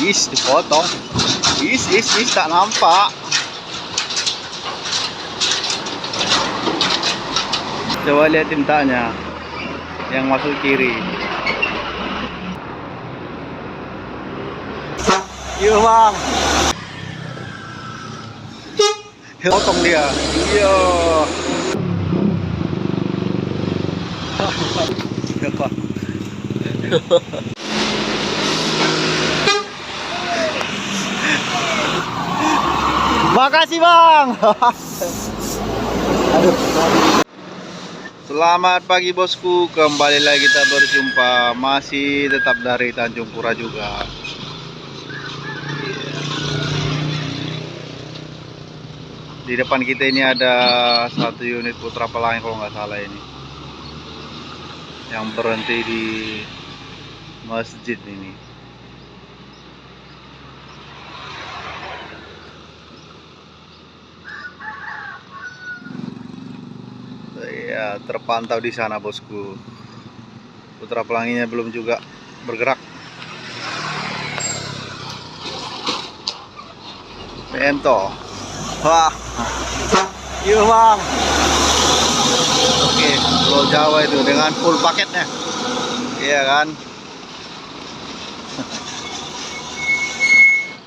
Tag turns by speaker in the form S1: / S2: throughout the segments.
S1: Is dipotong. Is tak nampak. Coba lihat tintanya yang masuk kiri. Iya bang, potong dia. Iya. Makasih bang. Aduh. Selamat pagi bosku, kembali lagi kita berjumpa, masih tetap dari Tanjung Pura juga. Di depan kita ini ada satu unit Putra Pelangi kalau nggak salah ini, yang berhenti di masjid ini. Ya, terpantau di sana bosku. Putra Pelanginya belum juga bergerak. Bento. Wah. Iya bang. Oke, Pulau Jawa itu dengan full paketnya. Iya kan?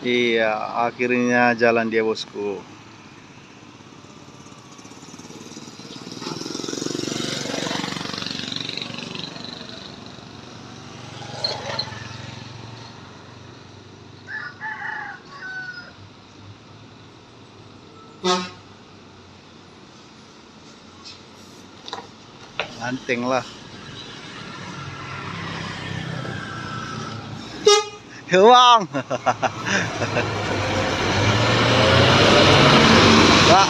S1: Iya, akhirnya jalan dia bosku. Anting lah. Bang. Pak.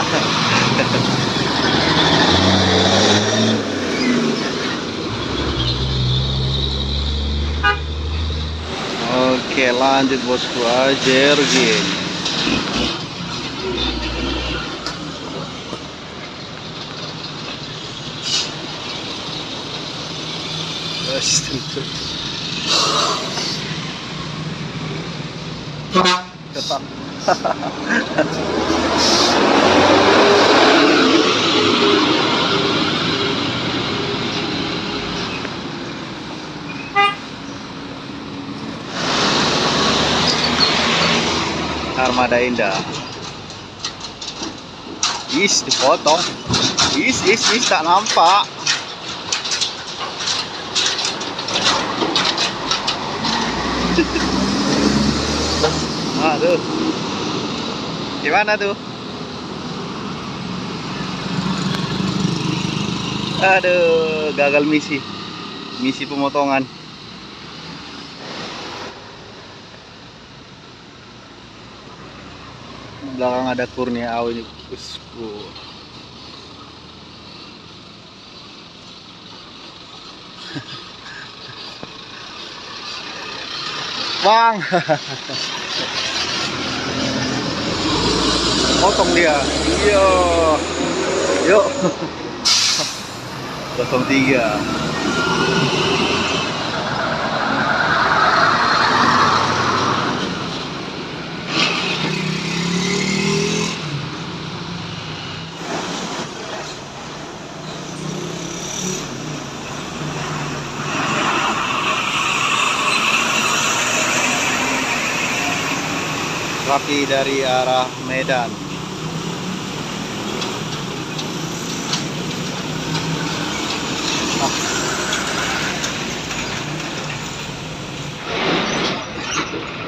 S1: Oke, lanjut bosku, ajar gini. Tetap. Armada Indah. Is dipotong. Is tak nampak. Aduh, gimana tuh? Aduh, gagal misi pemotongan. Belakang ada Kurnia ini bosku. Bang. Potong dia. Iya. Yuk. 03. Rapi dari arah Medan.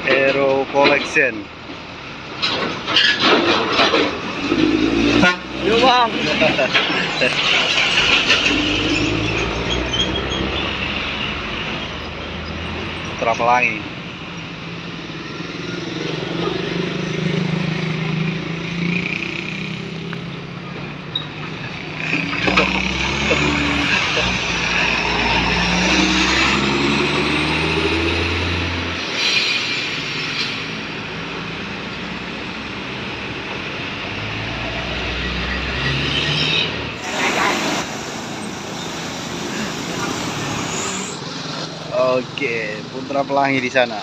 S1: Aero Collection. Yuk bang. Putra Pelangi. Oke, Putra Pelangi di sana.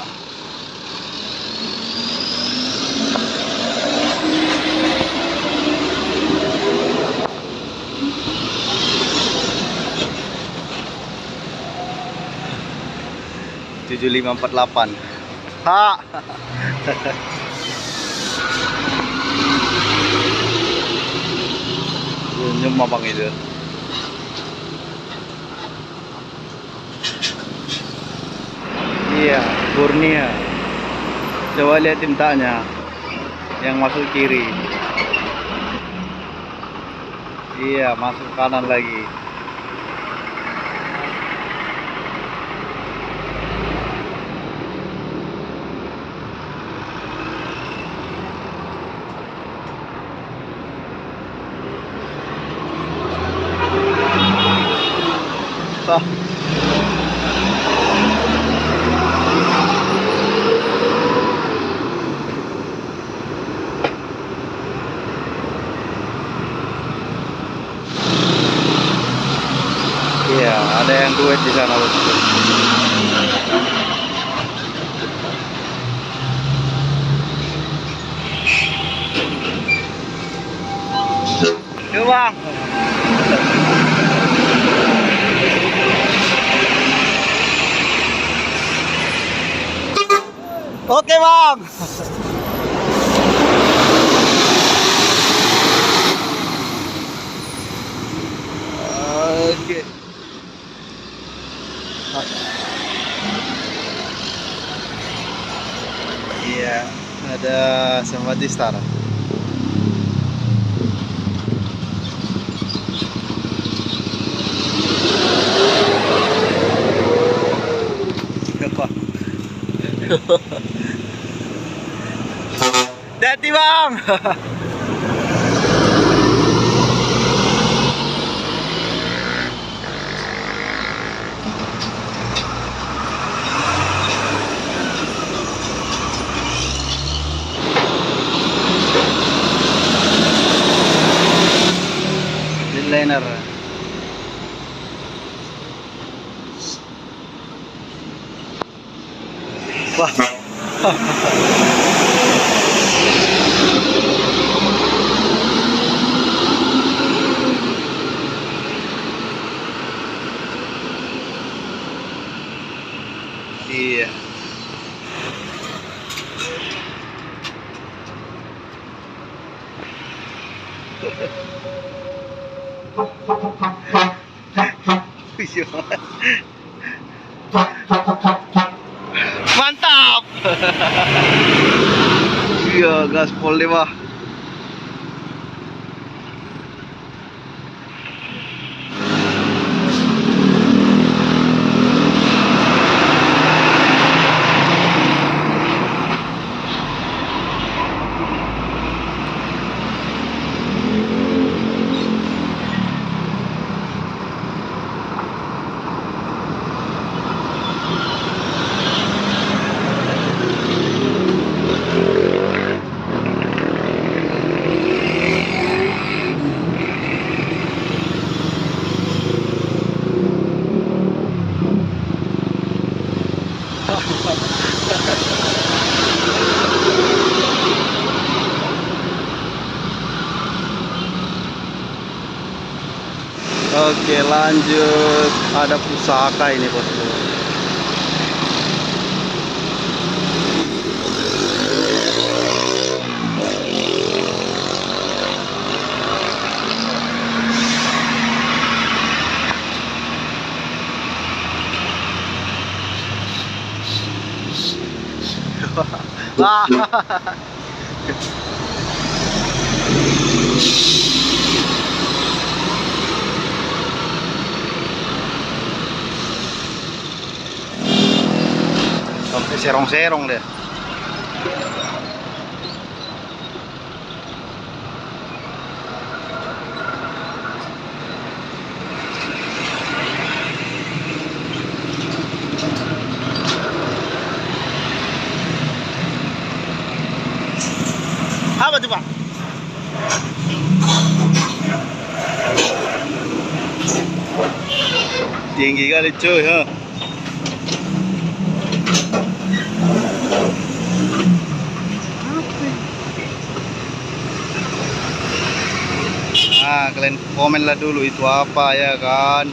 S1: 7548. Ha. Senyum abang itu. Iya, Kurnia. Coba lihat tintanya yang masuk kiri. Iya, masuk kanan lagi. Sah. Iya, ada yang duet di sana, bosku. Yuk, Bang. Oke, Bang. Oke. Iya, ada Samadhi Star. Hati, Bang. Liner. Wah. Iya. Mantap. Iya, gaspol deh, Wah. Oke, lanjut. Ada pusaka ini, bosku. Sampai serong-serong deh. Apa tuh, Pak? Tinggi kali, cuy, ha. Nah, kalian komenlah dulu itu apa, ya kan.